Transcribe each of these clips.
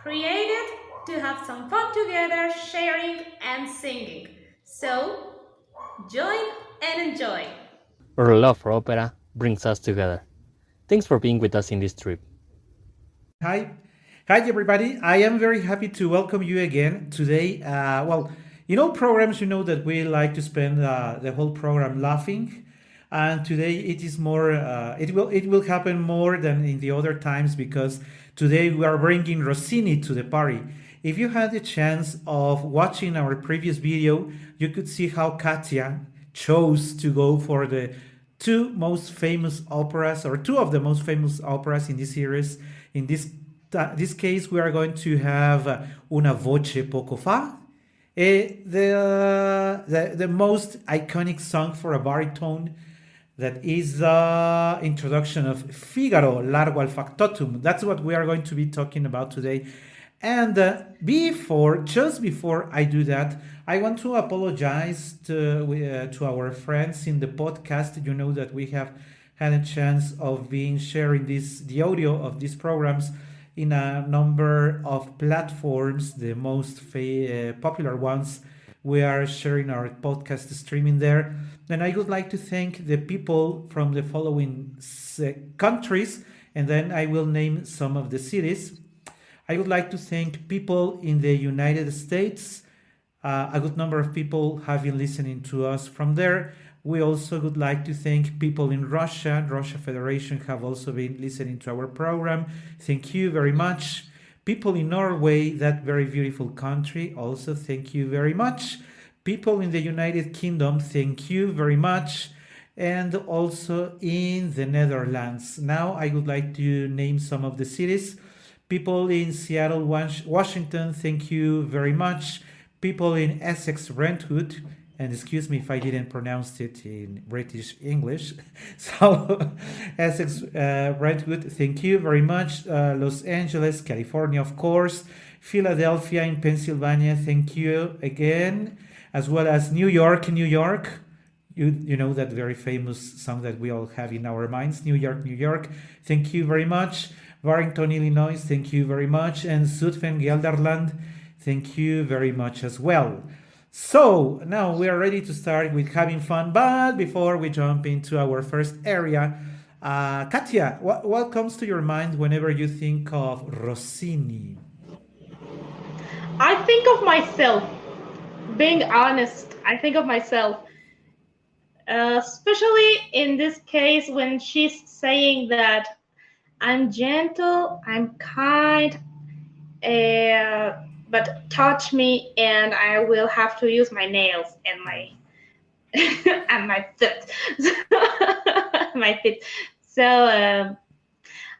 created to have some fun together, sharing and singing. So, join and enjoy. Our love for opera brings us together. Thanks for being with us in this trip. Hi. Hi, everybody. I am very happy to welcome you again today. Programs, that we like to spend the whole program laughing. And today it is more, it will happen more than in the other times because today we are bringing Rossini to the party. If you had the chance of watching our previous video, you could see how Katia chose to go for the two most famous operas or two of the most famous operas in this series. In this case, we are going to have Una voce poco fa, the most iconic song for a baritone that is the introduction of Figaro, Largo al factotum. That's what we are going to be talking about today. And just before I do that, I want to apologize to our friends in the podcast. You know that we have had a chance of being sharing the audio of these programs in a number of platforms, the most popular ones. We are sharing our podcast streaming there. And I would like to thank the people from the following countries, and then I will name some of the cities. I would like to thank people in the United States. A good number of people have been listening to us from there. We also would like to thank people in Russia. Russia Federation have also been listening to our program. Thank you very much. People in Norway, that very beautiful country, also thank you very much. People in the United Kingdom, thank you very much. And also in the Netherlands. Now I would like to name some of the cities. People in Seattle, Washington, thank you very much. People in Essex, Brentwood, and excuse me if I didn't pronounce it in British English. So, Essex, Brentwood, thank you very much. Los Angeles, California, of course. Philadelphia in Pennsylvania, thank you again. As well as New York, New York. You know that very famous song that we all have in our minds, New York, New York. Thank you very much. Warrington, Illinois, thank you very much. And Zutphen, Gelderland, thank you very much as well. So now we are ready to start with having fun. But before we jump into our first area, Katia, what comes to your mind whenever you think of Rossini? I think of myself, being honest, I think of myself, especially in this case when she's saying that I'm gentle, I'm kind, but touch me and I will have to use my nails and my and my foot, my feet. So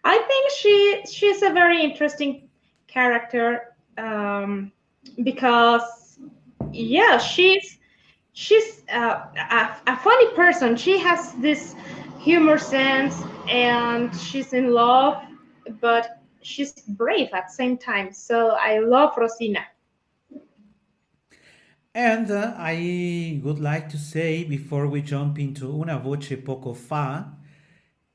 I think she's a very interesting character because yeah, she's a funny person. She has this humor sense and she's in love, but she's brave at the same time. So I love Rosina. And I would like to say before we jump into Una voce poco fa,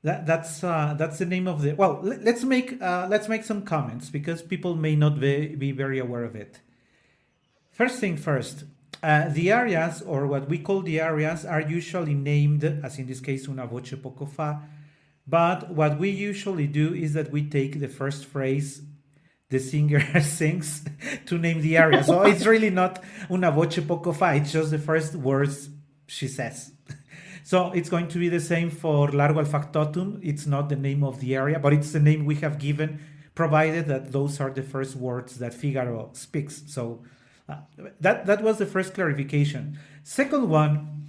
that's the name of the. Well, let's make some comments because people may not be very aware of it. First thing first, the arias, or what we call the arias, are usually named, as in this case, Una voce poco fa. But what we usually do is that we take the first phrase the singer sings to name the aria. So it's really not Una voce poco fa, it's just the first words she says. So it's going to be the same for Largo al factotum. It's not the name of the area, but it's the name we have given, provided that those are the first words that Figaro speaks. So that was the first clarification. Second one,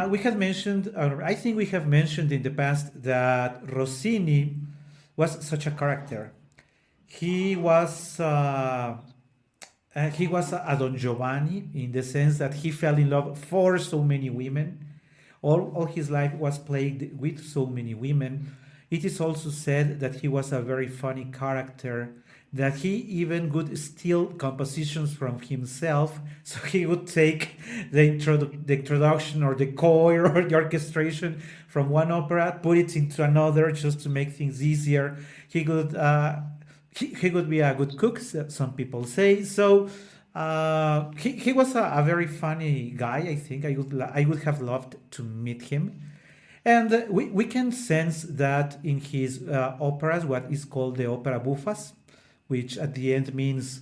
we have mentioned, or I think we have mentioned in the past that Rossini was such a character. He was a Don Giovanni in the sense that he fell in love for so many women. All his life was plagued with so many women. It is also said that he was a very funny character, that he even would steal compositions from himself. So he would take the introduction or the choir or the orchestration from one opera, put it into another just to make things easier. he would be a good cook, some people say. So he was a very funny guy. I think I would have loved to meet him. And we can sense that in his operas, what is called the opera buffas, which at the end means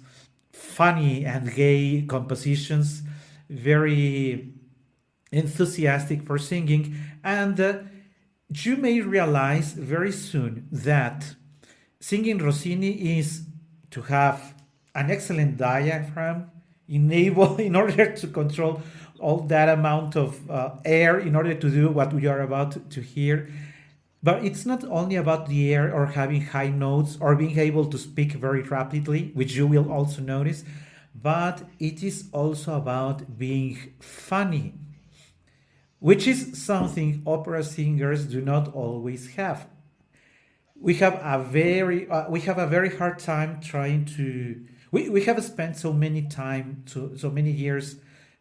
funny and gay compositions, very enthusiastic for singing. And you may realize very soon that singing Rossini is to have an excellent diaphragm, in order to control all that amount of air in order to do what we are about to hear. But it's not only about the air or having high notes or being able to speak very rapidly, which you will also notice, but it is also about being funny, which is something opera singers do not always have. We have a very hard time trying to we have spent so many years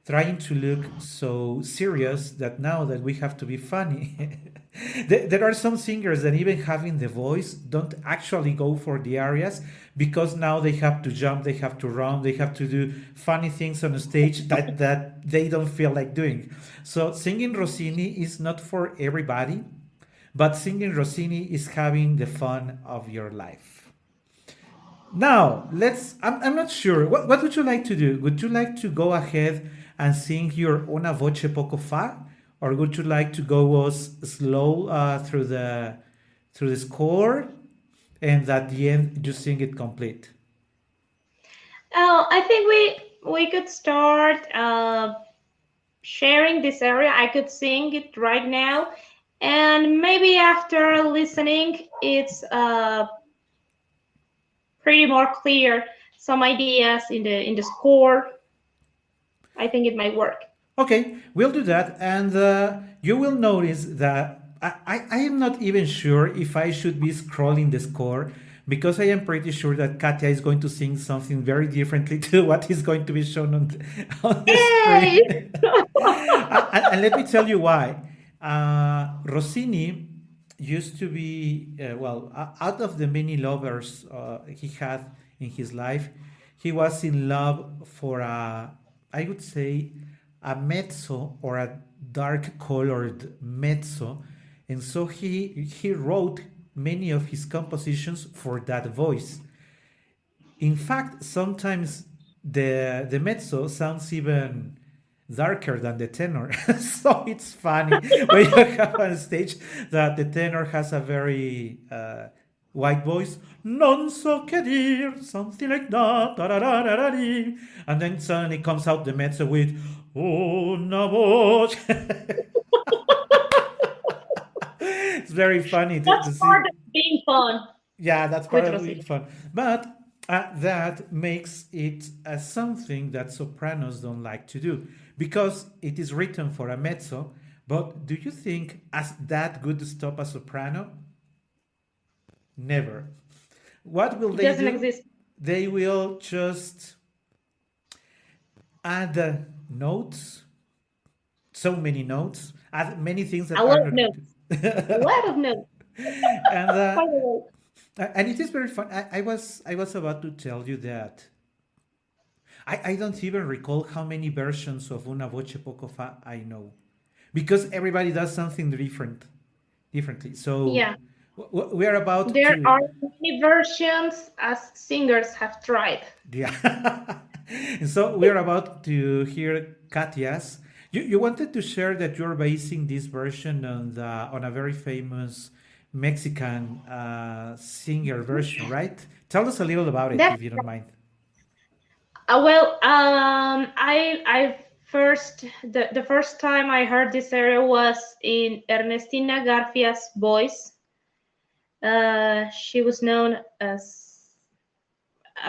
trying to look so serious that now that we have to be funny. There are some singers that even having the voice don't actually go for the arias because now they have to jump, they have to run, they have to do funny things on the stage that they don't feel like doing. So singing Rossini is not for everybody, but singing Rossini is having the fun of your life. Now, I'm not sure. What would you like to do? Would you like to go ahead and sing your Una voce poco fa? Or would you like to go slow through the score and at the end you sing it complete? I think we could start sharing this area. I could sing it right now, and maybe after listening, it's pretty more clear some ideas in the score. I think it might work. Okay, we'll do that, and you will notice that I am not even sure if I should be scrolling the score because I am pretty sure that Katia is going to sing something very differently to what is going to be shown on the Yay! screen. And let me tell you why. Rossini used to be, out of the many lovers he had in his life, he was in love for I would say, a mezzo or a dark colored mezzo. And so he wrote many of his compositions for that voice. In fact, sometimes the mezzo sounds even darker than the tenor. So it's funny when you have on stage that the tenor has a very white voice, non so che dir, something like that, and then suddenly comes out the mezzo with una voce. It's very funny That's to see. part of being fun Yeah, that's part with of Rossini. being fun. But that makes it something that sopranos don't like to do because it is written for a mezzo. But do you think as that good to stop a soprano? Never. What will It they doesn't do? exist. They will just add notes, so many notes, add many things that A are lot of not. notes. A lot of notes. and By the way. and it is very fun. I was about to tell you that I don't even recall how many versions of Una Voce Poco Fa I know, because everybody does something differently. So Yeah. we are about There to are many versions as singers have tried. yeah. And so we are about to hear Katia's. You wanted to share that you're basing this version on a very famous Mexican singer version, right? Tell us a little about it, That if you don't mind. I first the first time I heard this area was in Ernestina Garfia's voice. She was known as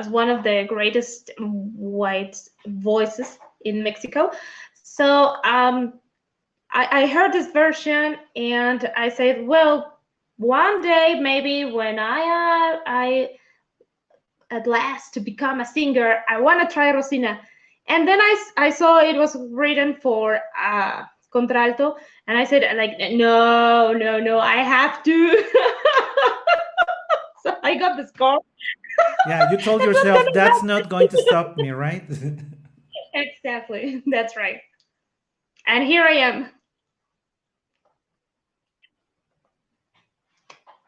one of the greatest white voices in Mexico. So I heard this version and I said, well, one day maybe when I at last to become a singer, I want to try Rosina. And then I saw it was written for contralto, and I said like, no, I have to. So I got the score. Yeah, you told yourself that's not going to stop me, right? Exactly. That's right. And here I am.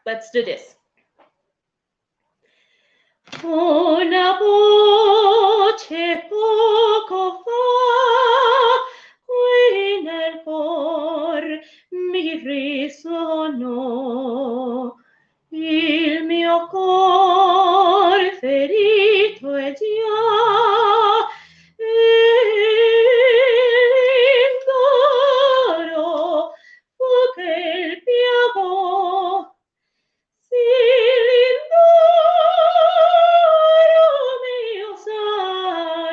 Let's do this. Una voce poco fa qui nel cor mi risuonò. Il mio cor ferito è già l'indoro fu che il piagò. Si l'indoro mio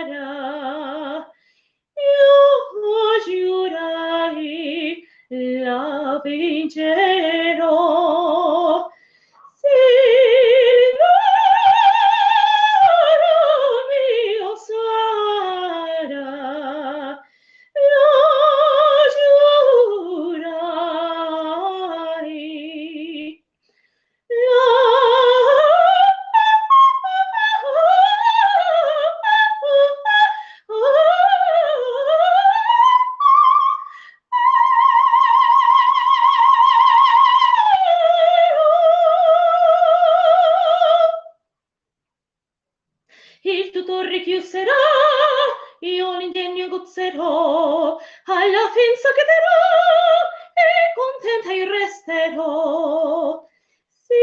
sarà, io giurai la vincerò. Si l'indoro mio sarà, io giurai. Il tutor richiuserà, io l'indegno gozzerò, alla fin saccherò e contenta io resterò. Si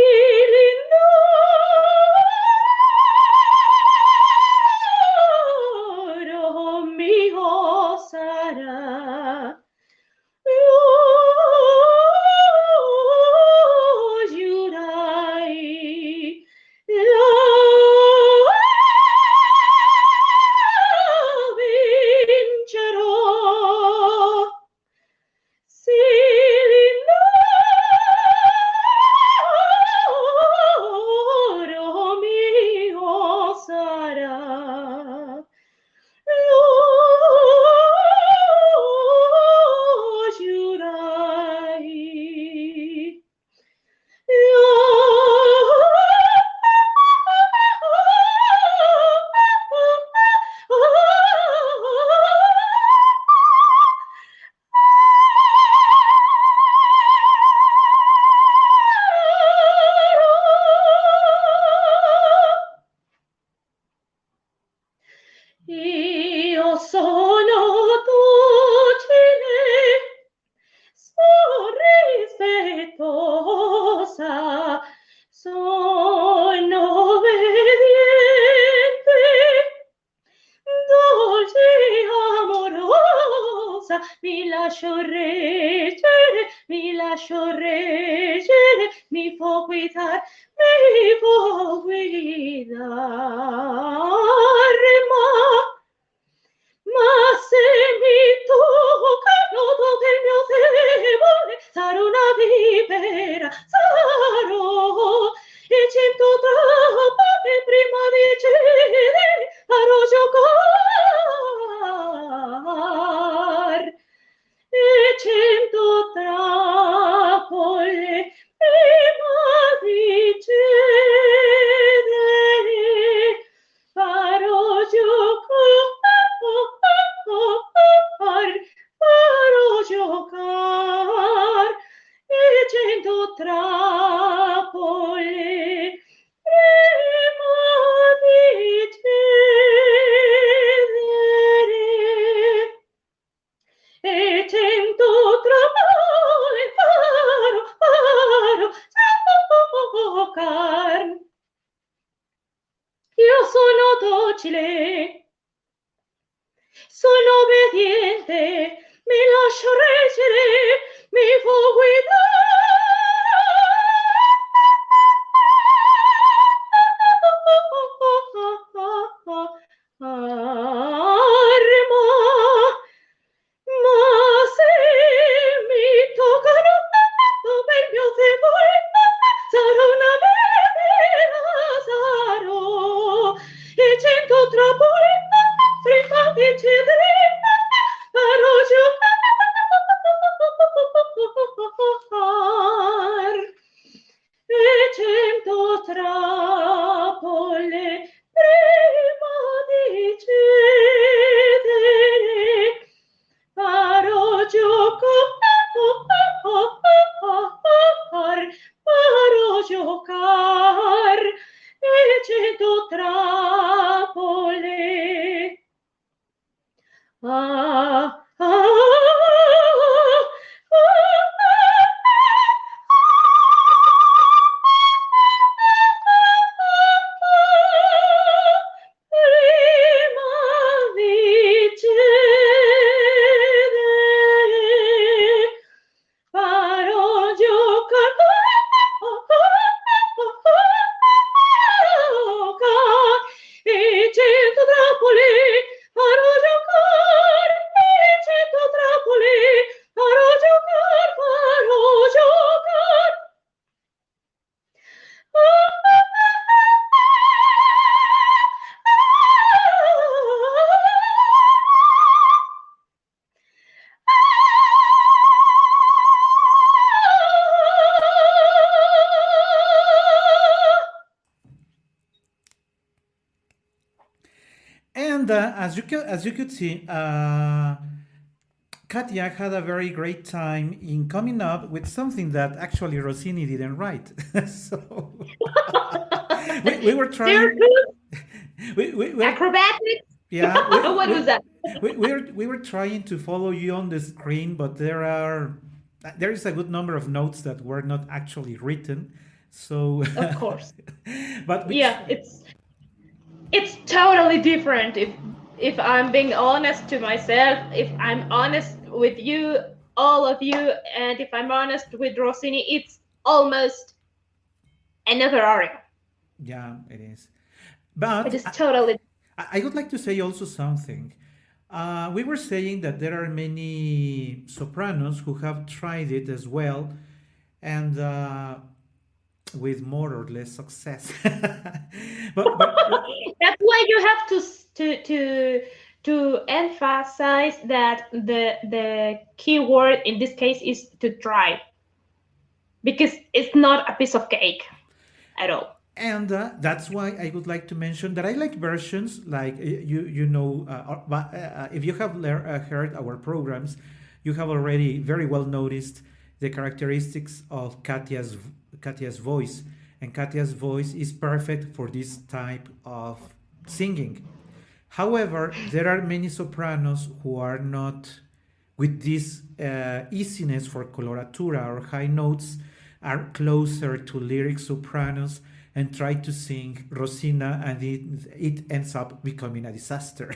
l'indoro mio sarà, io giurai la vincerò. Si l'indoro mio sarà, lo giurai. Io sono docile, rispettosa, sono obbediente, dolce amorosa, mi lascio reggere, mi può guidare, ma se mi tocca il nodo del mio debole, sarò una vipera, sarò e 100 trappole prima di cedere, farò giocar e 100 trappole prima di cedere, farò giocare, farò And as you could see, Katia had a very great time in coming up with something that actually Rossini didn't write. So we were trying. Circus, We're acrobatics. yeah What was that? we were trying to follow you on the screen, but there is a good number of notes that were not actually written. So, Of course. but we Yeah, it's totally different if I'm being honest to myself, if I'm honest with you, all of you, and if I'm honest with Rossini, it's almost another aria. yeah, it is. It But is totally I would like to say also something. We were saying that there are many sopranos who have tried it as well, and with more or less success. But that's why you have to emphasize that the key word in this case is to try, because it's not a piece of cake at all. and that's why I would like to mention that I like versions like if you have heard our programs, you have already very well noticed the characteristics of Katia's voice, and Katia's voice is perfect for this type of singing. However, there are many sopranos who are not with this easiness for coloratura or high notes, are closer to lyric sopranos and try to sing Rosina, and it ends up becoming a disaster.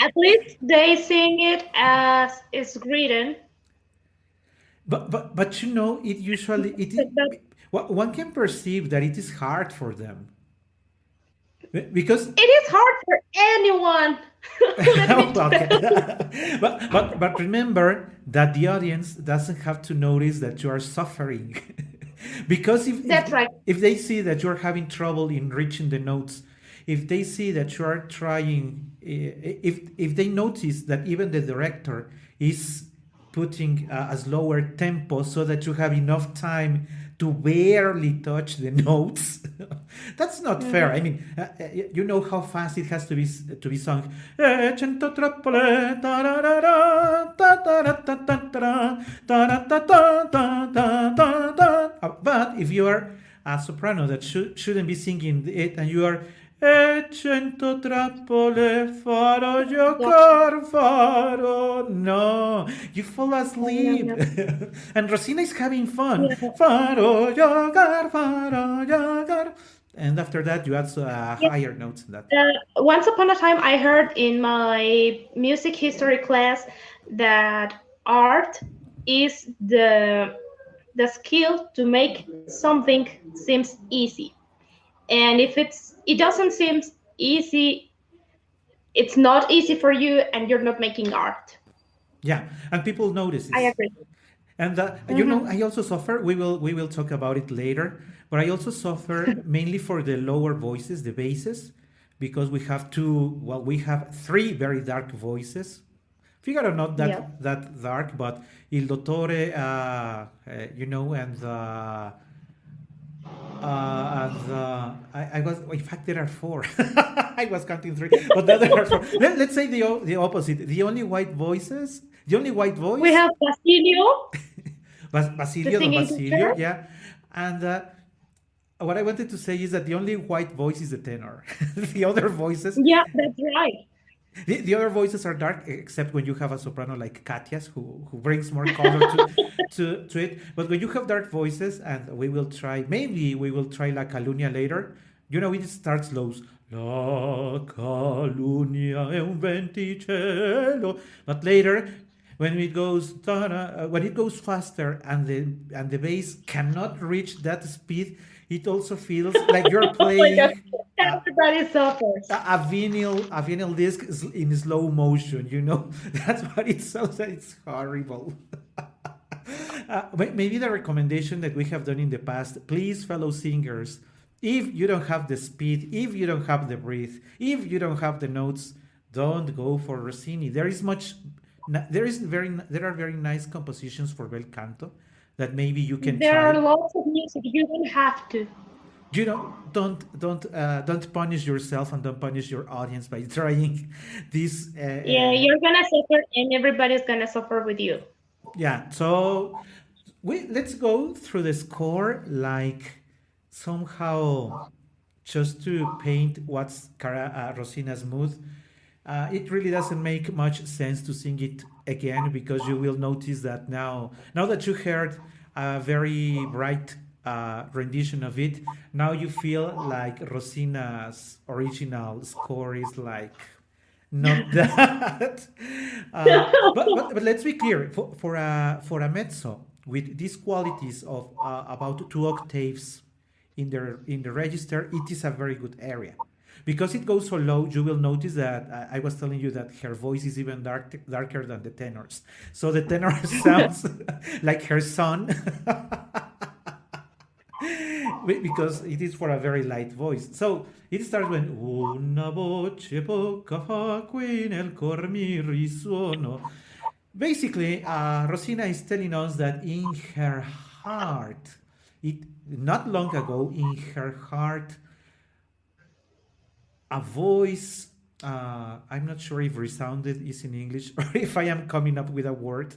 At least they sing it as it's written. But you know, it usually But one can perceive that it is hard for them because it is hard for anyone. Let me okay. tell you. But remember that the audience doesn't have to notice that you are suffering. Because That's right. if they see that you're having trouble in reaching the notes, if they see that you are trying, if they notice that even the director is putting a slower tempo so that you have enough time to barely touch the notes, that's not fair. I mean, you know how fast it has to be sung. Cento trappole, tararara, tataratatatara, taratatatatata. But if you are a soprano that shouldn't be singing it, and you are cento trappole farò giocar farò, no, you fall asleep. And Rosina is having fun. Farò giocar, and after that you add Yes. higher notes than that. Once upon a time, I heard in my music history class that art is the skill to make something seems easy, and if it doesn't seem easy, it's not easy for you, and you're not making art. Yeah, and people notice I this. agree. And Hmm. I also suffer. We will talk about it later. But I also suffer mainly for the lower voices, the basses, because we have two. Well, we have three very dark voices. Figaro not Yeah. that dark, but Il Dottore, I was, in fact, there are four. I was counting three, but there are four. Let's say the opposite. The only white We voice, have Basilio, the Basilio, Don singing Basilio, teacher. yeah. And what I wanted to say is that the only white voice is the tenor. The other voices, Yeah, that's right. the other voices are dark, except when you have a soprano like Katya's, who brings more color to it. But when you have dark voices, and maybe we will try La Calunia later. You know, it starts low. La Calunia è un venticello. But later, when it goes faster, and the bass cannot reach that speed, it also feels like you're Oh my God, playing everybody suffers. a vinyl disc is in slow motion. You know, that's what it sounds like. It's horrible. Maybe the recommendation that we have done in the past, please, fellow singers, if you don't have the speed, if you don't have the breath, if you don't have the notes, don't go for Rossini. There are very nice compositions for bel canto that maybe you can There are try. lots of music. You don't have to. You know, don't punish yourself and don't punish your audience by trying this. Yeah, you're gonna suffer, and everybody's gonna suffer with you. Yeah. So let's go through the score like somehow just to paint what's Rosina's mood. It really doesn't make much sense to sing it again because you will notice that now that you heard a very bright rendition of it, now you feel like Rosina's original score is like not that. But let's be clear for a mezzo with these qualities of about 2 octaves in the register, it is a very good area. Because it goes so low, you will notice that I was telling you that her voice is even darker than the tenors. So the tenor sounds like her son because it is for a very light voice. So it starts when una voce poca fa qui nel cor mi risuono. Basically, Rosina is telling us that in her heart, it not long ago, in her heart, a voice. I'm not sure if resounded is in English or if I am coming up with a word.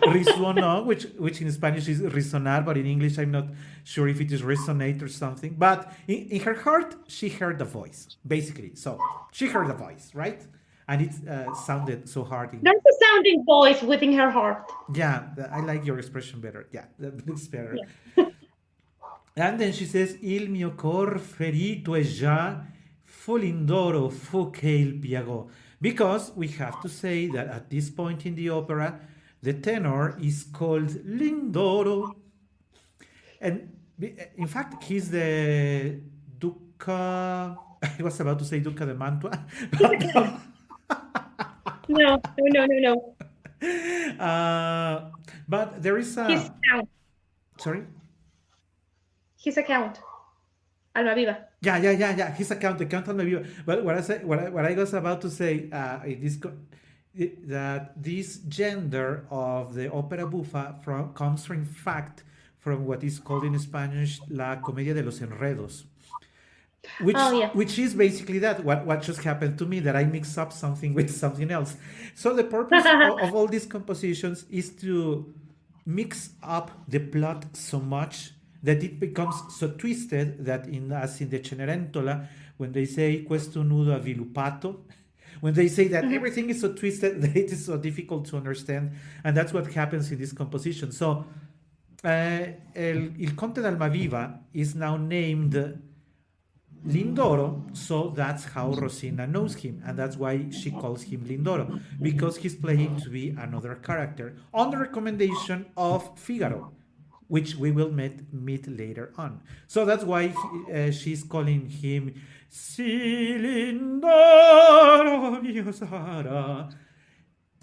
Risuonó, which in Spanish is resonar, but in English I'm not sure if it is resonate or something. But in her heart, she heard the voice, basically. So she heard the voice, right? And it sounded so hard. There's a sounding voice within her heart. Yeah, I like your expression better. Yeah, that looks better. Yeah. And then she says, Il mio cor ferito è già, fu l'indoro fu che il piagò. Because we have to say that at this point in the opera, the tenor is called Lindoro. And in fact, he's the Duca. I was about to say Duca de Mantua. No, no, no, no, no. But there is He's a. count. Sorry? He's a count. Almaviva. Yeah. He's the count on the view. But what I was about to say, that this gender of the opera buffa comes from, in fact, from what is called in Spanish la comedia de los enredos, Oh yeah. which is basically that what just happened to me, that I mix up something with something else. So the purpose of all these compositions is to mix up the plot so much that it becomes so twisted that as in the Cenerentola, when they say questo nudo avviluppato, when they say that everything is so twisted that it is so difficult to understand, and that's what happens in this composition. So Il Conte d'Almaviva is now named Lindoro, so that's how Rosina knows him, and that's why she calls him Lindoro, because he's playing to be another character on the recommendation of Figaro, which we will meet later on. So that's why she's calling him Silindoro mio Sara.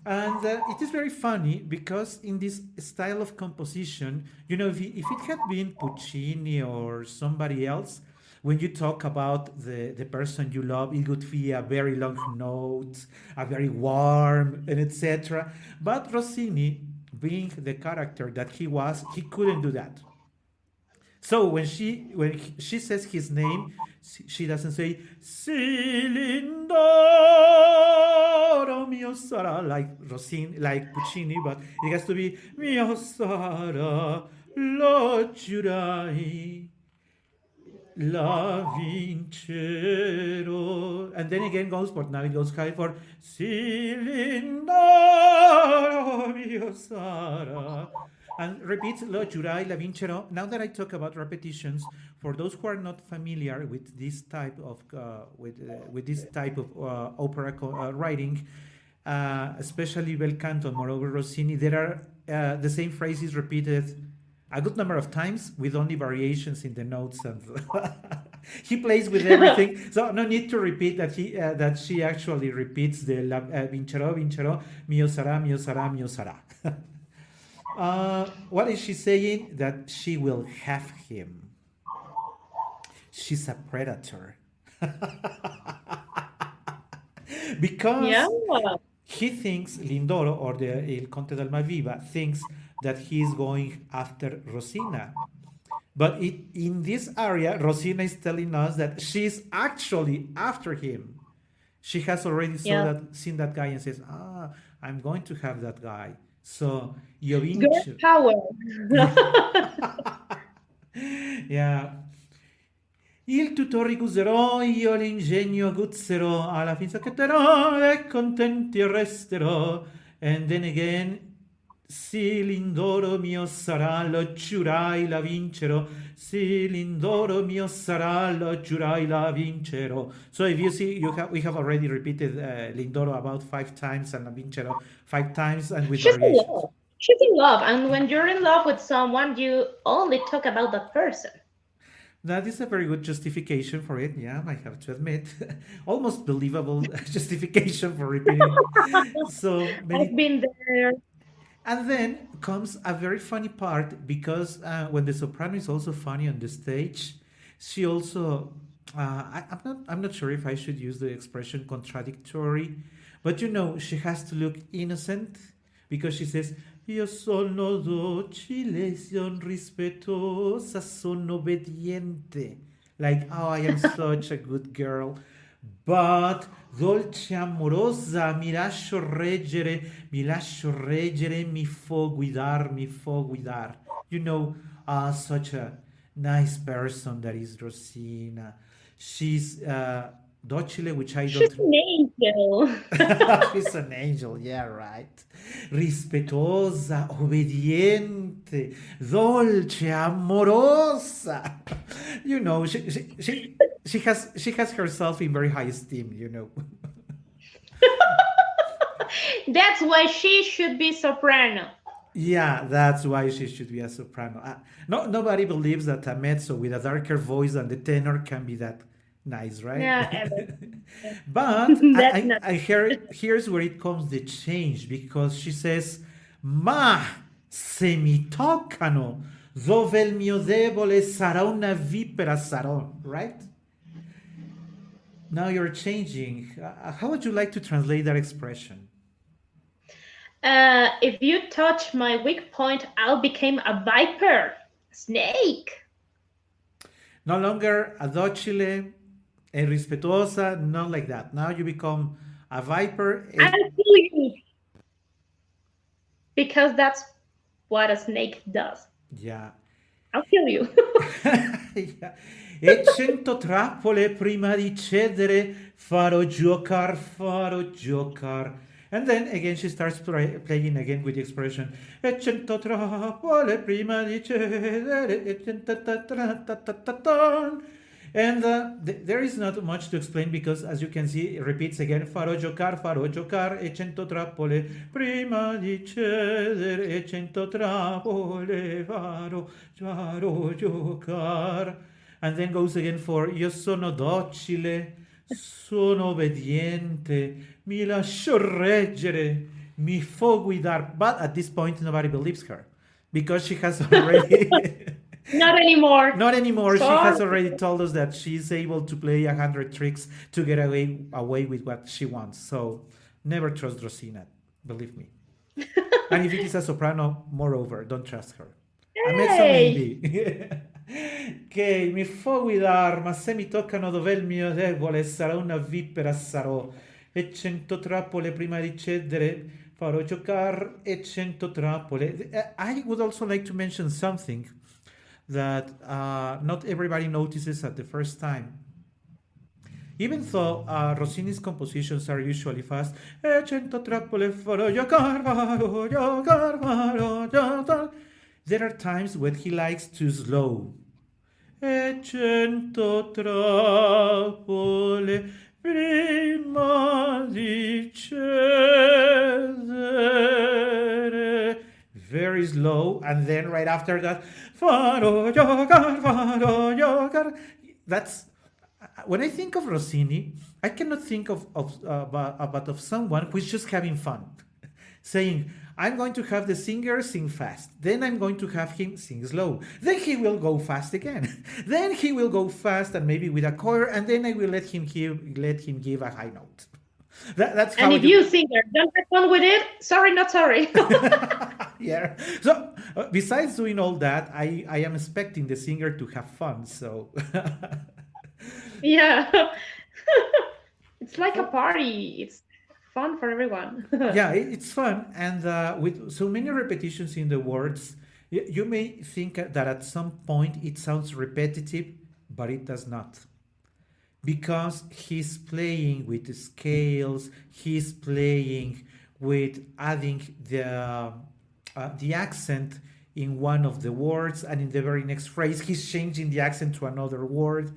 And it is very funny because in this style of composition, you know, if it had been Puccini or somebody else, when you talk about the person you love, it would be a very long note, a very warm, and etc. But Rossini, being the character that he was, he couldn't do that. So when she says his name, she doesn't say Silindoro mio Sara like Rossini, like Puccini, but it has to be mio Sara lo giurai la vincero, and then again goes, but now it goes high for Silindoro mio Sara, and repeats lo giurai la vincero. Now that I talk about repetitions, for those who are not familiar with this type of opera writing, especially bel canto, moreover Rossini, there are the same phrases repeated a good number of times with only variations in the notes, and he plays with everything. So no need to repeat that she actually repeats the vincero mio sarà mio sarà mio sarà. What is she saying? That she will have him. She's a predator. Because Yeah. he thinks, Lindoro, or Il Conte d'Almaviva, thinks that he is going after Rosina. But in this area, Rosina is telling us that she's actually after him. She has already Yeah. seen that guy and says, "Ah, I'm going to have that guy." So io Girl vince. power. Yeah, yeah. Il tutto ricuserò, io l'ingegno aguzzerò, alla fin sacchetterò e contenti resterò. And then again, sì, l'indoro mio sarà, lo giurai la vincerò. Sì, l'indoro mio sarà, lo giurai la vincerò. So if you see, we have already repeated l'indoro about 5 times and la vincerò 5 times and with She's in variations. love. She's in love, and when you're in love with someone, you only talk about that person. That is a very good justification for it. Yeah, I have to admit, almost believable justification for repeating so I've many. been there. And then comes a very funny part because when the soprano is also funny on the stage, she also. I'm not sure if I should use the expression contradictory, but she has to look innocent because she says, "Io sono docile, son rispettosa, sono obbediente." Like, oh, I am such a good girl. But dolce amorosa, mi lascio reggere, mi fo guidar, mi fo guidar. Such a nice person that is Rosina. She's docile, which I She's don't. an angel. She's an angel, yeah, right. Rispettosa, obbediente, dolce, amorosa. She has herself in very high esteem. That's why she should be soprano. Yeah, that's why she should be a soprano. No, nobody believes that a mezzo with a darker voice than the tenor can be that nice, right? Yeah, ever. But That's not. I hear here's where it comes the change because she says, "Ma se mi toccano, dove il mio debole sarà una vipera sarò," right? Now you're changing. How would you like to translate that expression? If you touch my weak point, I'll become a viper, snake. No longer a docile and respetuosa, not like that. Now you become a viper. I'll kill you because that's what a snake does. Yeah. I'll kill you. Yeah. E 100 trappole prima di cedere, farò giocar, farò giocar. And then again she starts playing again with the expression e 100 trappole prima di cedere e 100 and there is not much to explain because as you can see it repeats again farò giocar e 100 trappole prima di cedere e 100 trappole farò giocar and then goes again for io sono docile, sono obbediente, mi lascio reggere, mi fo guidar. But at this point, nobody believes her because she has already. Not anymore. Not anymore. She Sorry. has already told us that she's able to play 100 tricks to get away with what she wants. So never trust Rosina, believe me. And if it is a soprano, moreover, don't trust her. A mezzo maybe. Che mi fo guidar, ma se mi toccano dov'è il mio debole, sarà una vipera sarò. E 100 trappole prima di cedere, farò giocar e 100 trappole. I would also like to mention something that not everybody notices at the first time. Even though Rossini's compositions are usually fast, e 100 trappole farò giocar, farò giocar, there are times when he likes to slow. E 100 trappole prima di cedere. Very slow, and then right after that, farò giocar. That's when I think of Rossini, I cannot think of someone who is just having fun, saying, I'm going to have the singer sing fast. Then I'm going to have him sing slow. Then he will go fast again. Then he will go fast and maybe with a choir, and then I will let him give a high note. That's how. And if you singer don't have fun with it, sorry, not sorry. Yeah. So besides doing all that, I am expecting the singer to have fun. So Yeah. It's like a for party. It's fun for everyone. yeah, it's fun, and with so many repetitions in the words, you may think that at some point it sounds repetitive, but it does not, because he's playing with the scales, he's playing with adding the accent in one of the words, and in the very next phrase he's changing the accent to another word.